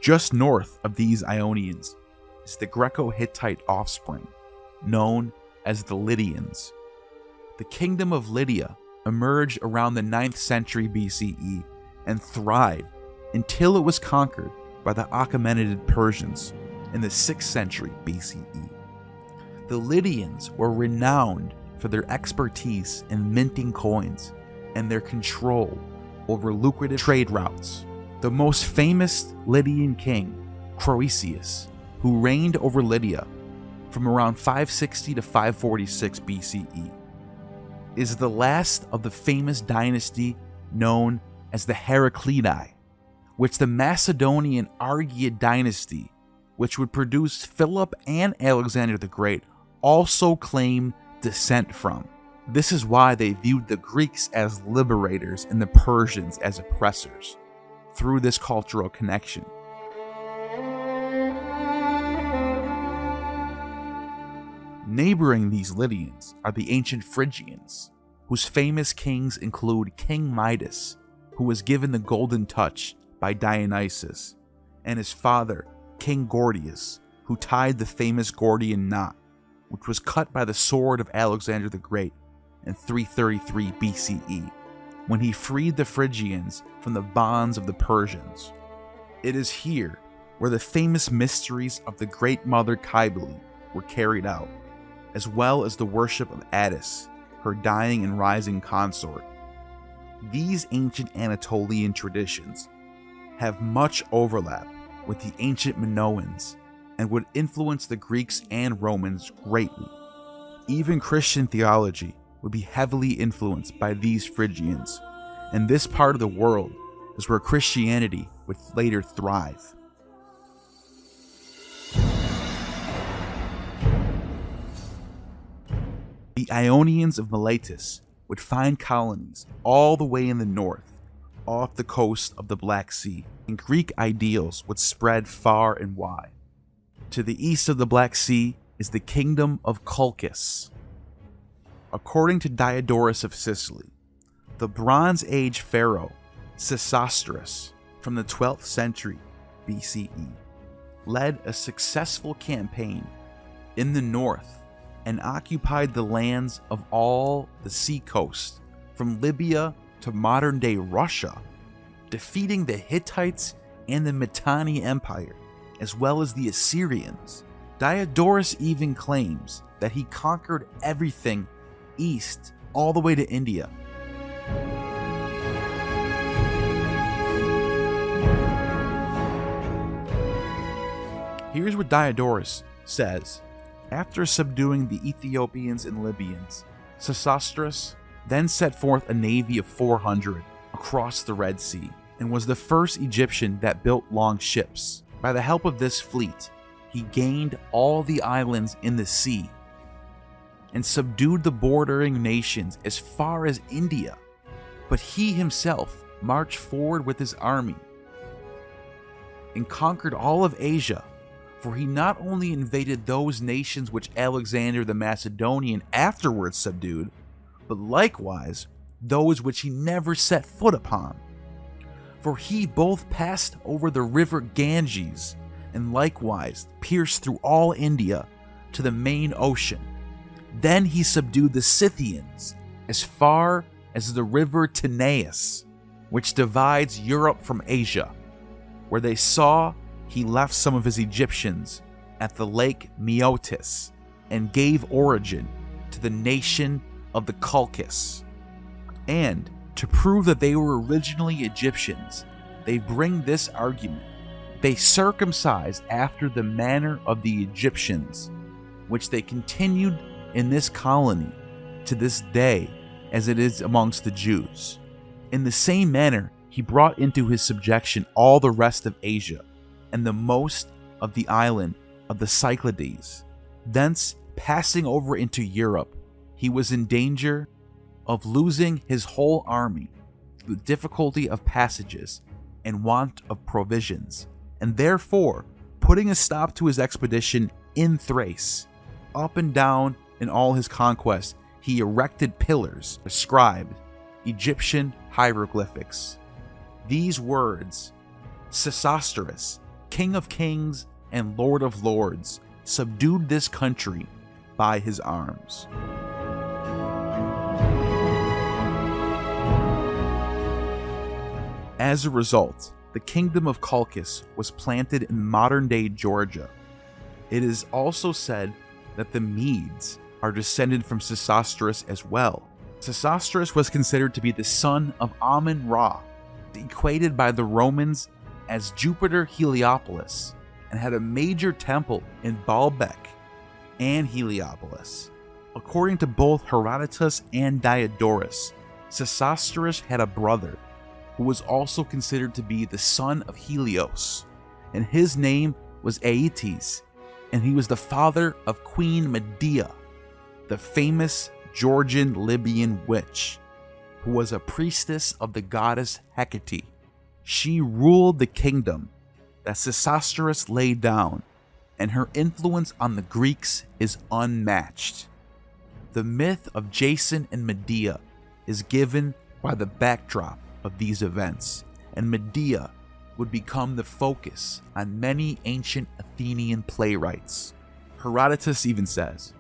Just north of these Ionians is the Greco-Hittite offspring, known as the Lydians. The Kingdom of Lydia emerged around the 9th century BCE and thrived until it was conquered by the Achaemenid Persians in the 6th century BCE. The Lydians were renowned for their expertise in minting coins and their control over lucrative trade routes. The most famous Lydian king, Croesus, who reigned over Lydia from around 560 to 546 BCE, is the last of the famous dynasty known as the Heraclidae, which the Macedonian Argead dynasty, which would produce Philip and Alexander the Great, also claimed descent from. This is why they viewed the Greeks as liberators and the Persians as oppressors, through this cultural connection. Neighboring these Lydians are the ancient Phrygians, whose famous kings include King Midas, who was given the golden touch by Dionysus, and his father, King Gordius, who tied the famous Gordian knot, which was cut by the sword of Alexander the Great in 333 BCE, when he freed the Phrygians from the bonds of the Persians. It is here where the famous mysteries of the Great Mother Cybele were carried out, as well as the worship of Attis, her dying and rising consort. These ancient Anatolian traditions have much overlap with the ancient Minoans and would influence the Greeks and Romans greatly. Even Christian theology would be heavily influenced by these Phrygians, and this part of the world is where Christianity would later thrive. The Ionians of Miletus would find colonies all the way in the north, off the coast of the Black Sea, and Greek ideals would spread far and wide. To the east of the Black Sea is the Kingdom of Colchis. According to Diodorus of Sicily, the Bronze Age pharaoh Sesostris from the 12th century BCE led a successful campaign in the north and occupied the lands of all the seacoast from Libya to modern-day Russia, defeating the Hittites and the Mitanni Empire, as well as the Assyrians. Diodorus even claims that he conquered everything east all the way to India. Here's what Diodorus says. After subduing the Ethiopians and Libyans, Sesostris then set forth a navy of 400 across the Red Sea and was the first Egyptian that built long ships. By the help of this fleet, he gained all the islands in the sea and subdued the bordering nations as far as India. But he himself marched forward with his army and conquered all of Asia, for he not only invaded those nations which Alexander the Macedonian afterwards subdued, but likewise those which he never set foot upon. For he both passed over the river Ganges and likewise pierced through all India to the main ocean. Then he subdued the Scythians as far as the river Tanais, which divides Europe from Asia, where they saw he left some of his Egyptians at the lake Meotis and gave origin to the nation of the Colchis. And to prove that they were originally Egyptians, they bring this argument. They circumcised after the manner of the Egyptians, which they continued in this colony to this day as it is amongst the Jews. In the same manner, he brought into his subjection all the rest of Asia and the most of the island of the Cyclades. Thence, passing over into Europe, he was in danger of losing his whole army through the difficulty of passages and want of provisions, and therefore, putting a stop to his expedition in Thrace, up and down in all his conquests, he erected pillars inscribed Egyptian hieroglyphics. These words, Sesostris, King of Kings and Lord of Lords, subdued this country by his arms. As a result, the kingdom of Colchis was planted in modern-day Georgia. It is also said that the Medes are descended from Sesostris as well. Sesostris was considered to be the son of Amun-Ra, equated by the Romans as Jupiter Heliopolis, and had a major temple in Baalbek and Heliopolis. According to both Herodotus and Diodorus, Sesostris had a brother who was also considered to be the son of Helios, and his name was Aeetes, and he was the father of Queen Medea, the famous Georgian Libyan witch, who was a priestess of the goddess Hecate. She ruled the kingdom that Sesostris laid down, and her influence on the Greeks is unmatched. The myth of Jason and Medea is given by the backdrop of these events, and Medea would become the focus on many ancient Athenian playwrights. Herodotus even says,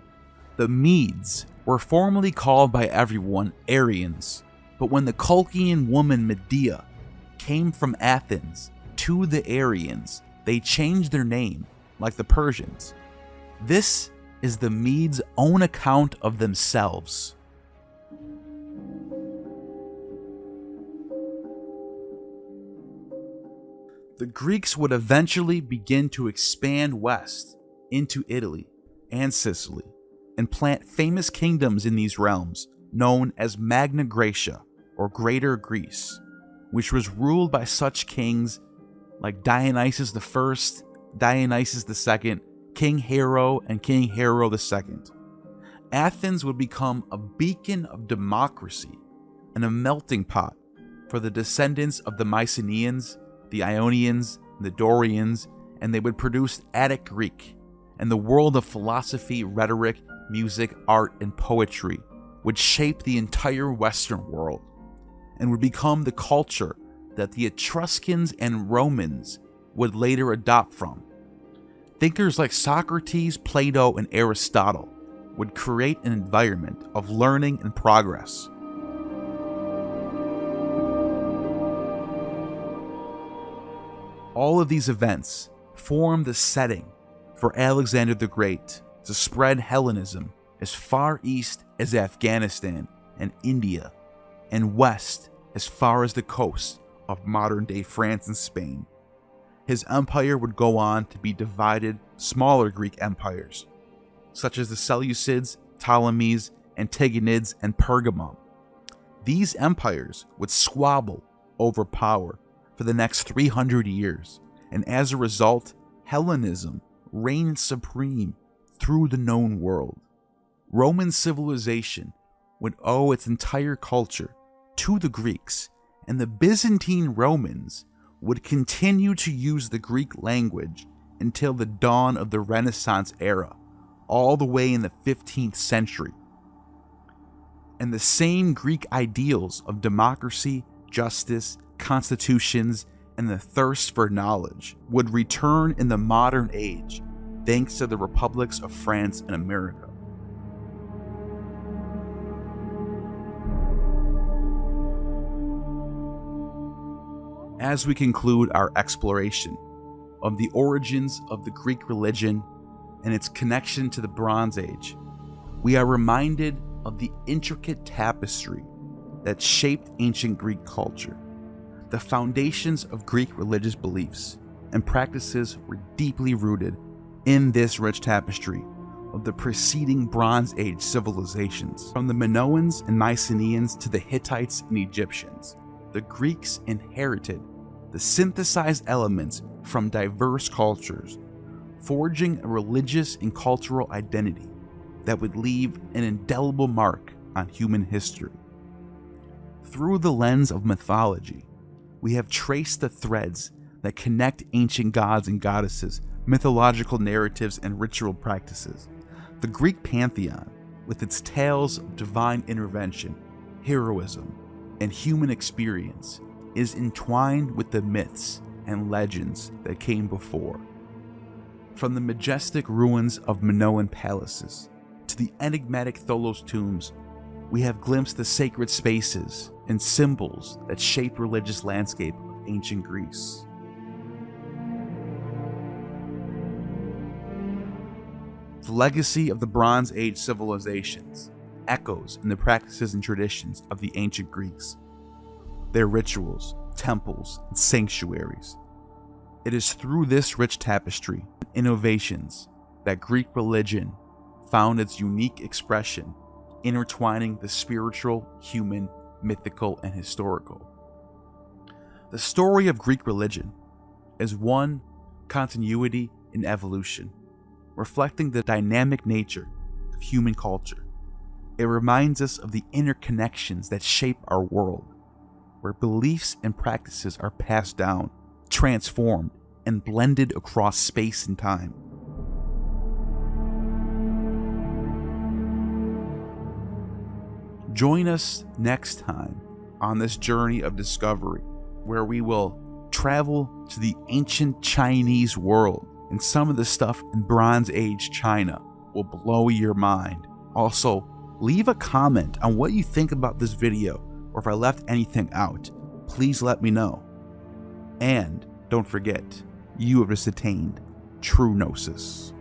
"The Medes were formerly called by everyone Aryans, but when the Colchian woman Medea came from Athens to the Aryans, they changed their name, like the Persians." This is the Medes' own account of themselves. The Greeks would eventually begin to expand west into Italy and Sicily and plant famous kingdoms in these realms known as Magna Graecia, or Greater Greece, which was ruled by such kings like Dionysus I, Dionysus II, King Hero, and King Hero II. Athens would become a beacon of democracy and a melting pot for the descendants of the Mycenaeans, the Ionians, the Dorians, and they would produce Attic Greek, and the world of philosophy, rhetoric, music, art, and poetry would shape the entire Western world, and would become the culture that the Etruscans and Romans would later adopt from. Thinkers like Socrates, Plato, and Aristotle would create an environment of learning and progress. All of these events form the setting for Alexander the Great to spread Hellenism as far east as Afghanistan and India, and west as far as the coast of modern-day France and Spain. His empire would go on to be divided smaller Greek empires, such as the Seleucids, Ptolemies, Antigonids, and Pergamum. These empires would squabble over power for the next 300 years, and as a result, Hellenism reigned supreme through the known world. Roman civilization would owe its entire culture to the Greeks, and the Byzantine Romans would continue to use the Greek language until the dawn of the Renaissance era, all the way in the 15th century. And the same Greek ideals of democracy, justice, constitutions, and the thirst for knowledge would return in the modern age, thanks to the republics of France and America. As we conclude our exploration of the origins of the Greek religion and its connection to the Bronze Age, we are reminded of the intricate tapestry that shaped ancient Greek culture. The foundations of Greek religious beliefs and practices were deeply rooted in this rich tapestry of the preceding Bronze Age civilizations. From the Minoans and Mycenaeans to the Hittites and Egyptians, the Greeks inherited the synthesized elements from diverse cultures, forging a religious and cultural identity that would leave an indelible mark on human history. Through the lens of mythology, we have traced the threads that connect ancient gods and goddesses, mythological narratives, and ritual practices. The Greek pantheon, with its tales of divine intervention, heroism, and human experience, is entwined with the myths and legends that came before. From the majestic ruins of Minoan palaces to the enigmatic Tholos tombs, we have glimpsed the sacred spaces and symbols that shaped religious landscape of ancient Greece. The legacy of the Bronze Age civilizations echoes in the practices and traditions of the ancient Greeks, their rituals, temples, and sanctuaries. It is through this rich tapestry and innovations that Greek religion found its unique expression, intertwining the spiritual, human, mythical, and historical. The story of Greek religion is one continuity in evolution, reflecting the dynamic nature of human culture. It reminds us of the interconnections that shape our world, where beliefs and practices are passed down, transformed, and blended across space and time. Join us next time on this journey of discovery, where we will travel to the ancient Chinese world, and some of the stuff in Bronze Age China will blow your mind. Also, leave a comment on what you think about this video, or if I left anything out, please let me know. And don't forget, you have just attained true gnosis.